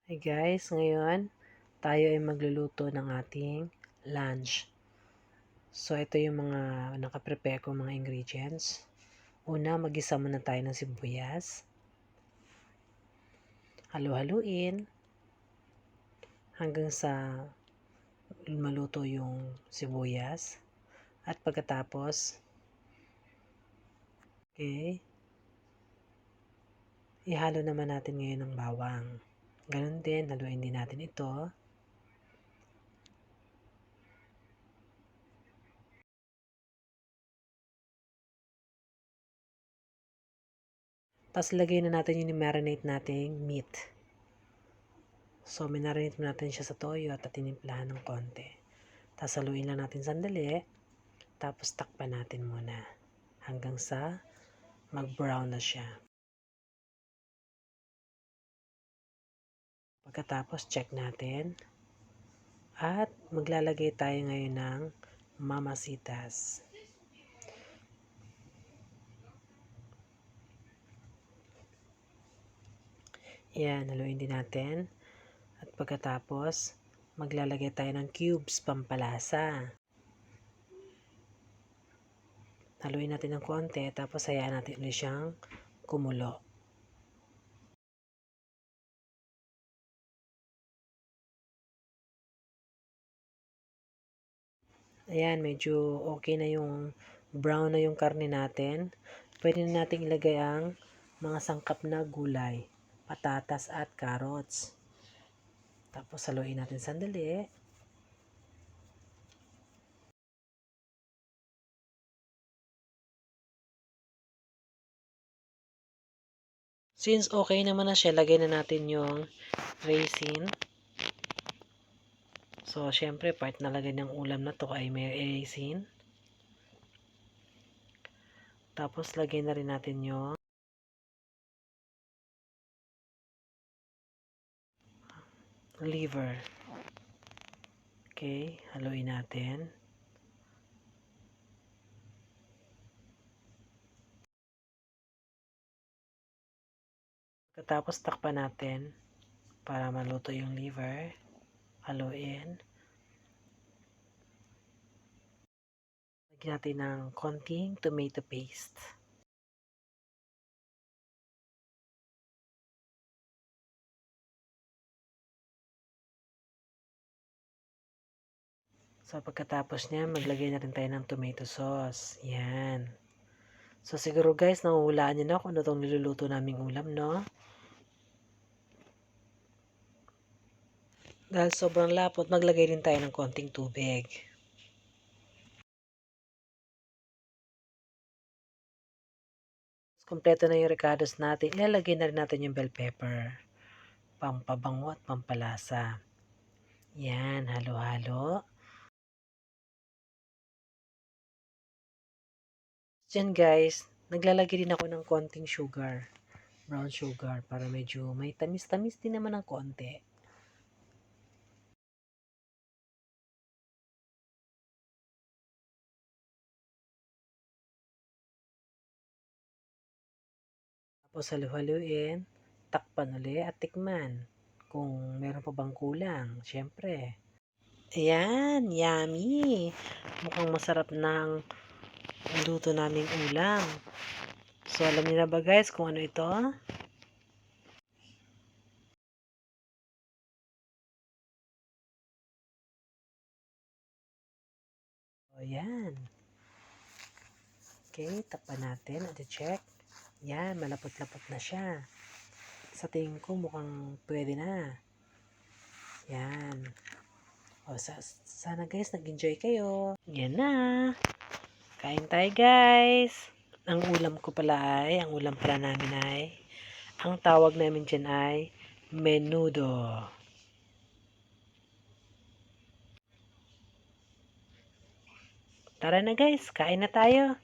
Hey guys, ngayon tayo ay magluluto ng ating lunch. So ito yung mga nakaprepare kong mga ingredients. Una, mag-isa muna tayo ng sibuyas. Halu-haluin hanggang sa maluto yung sibuyas. At pagkatapos, ihalo naman natin ngayon ng bawang. Ganun din, haluin din natin ito. Tapos lagay na natin yung marinate nating meat. So, minarinate natin siya sa toyo at tinimplahan ng konti. Tapos haluin lang natin sandali. Tapos takpan natin muna hanggang sa mag-brown na siya. Pagkatapos check natin. At maglalagay tayo ngayon ng mamasitas. Yan, haluin din natin. At pagkatapos, maglalagay tayo ng cubes pampalasa. Haluin natin ng konti, tapos hayaan natin ulit siyang kumulo. Ayan, medyo okay na yung brown na yung karne natin. Pwede na natin ilagay ang mga sangkap na gulay, patatas at carrots. Tapos haluin natin sandali. Since okay naman na siya, lagay na natin yung raisin. So, syempre, part na lagay ng ulam na to ay may raisin. Tapos, lagay na rin natin yung liver. Okay, haluin natin. Tapos, takpan natin para maluto yung liver. Haluin. Lagyan natin ng konting tomato paste. So, pagkatapos niya, maglagay na rin tayo ng tomato sauce. Yan. So, siguro guys, nahuhulaan niyo na kung ano itong niluluto naming ulam, no? Dahil sobrang lapot, maglagay din tayo ng konting tubig. Kompleto na yung ricados natin. Ilalagay na rin natin yung bell pepper. Pampabango at pampalasa. Yan, halo-halo. Diyan guys, naglalagay din ako ng konting sugar. Brown sugar para medyo may tamis-tamis din naman ng konti. Tapos halu-haluin, takpan uli at tikman. Kung meron pa bang kulang, syempre. Ayan, yummy! Mukhang masarap ng luto naming ulam. So, alam niyo na ba guys kung ano ito? O, yan. Okay, takpan natin at i-check. Yan, malapot-lapot na siya. Sa tingin ko mukhang pwede na. Yan. O, sana guys, nag-enjoy kayo. Yan na. Kain tayo guys. Ang ulam pala namin ay, ang tawag namin dyan ay menudo. Tara na guys, kain na tayo.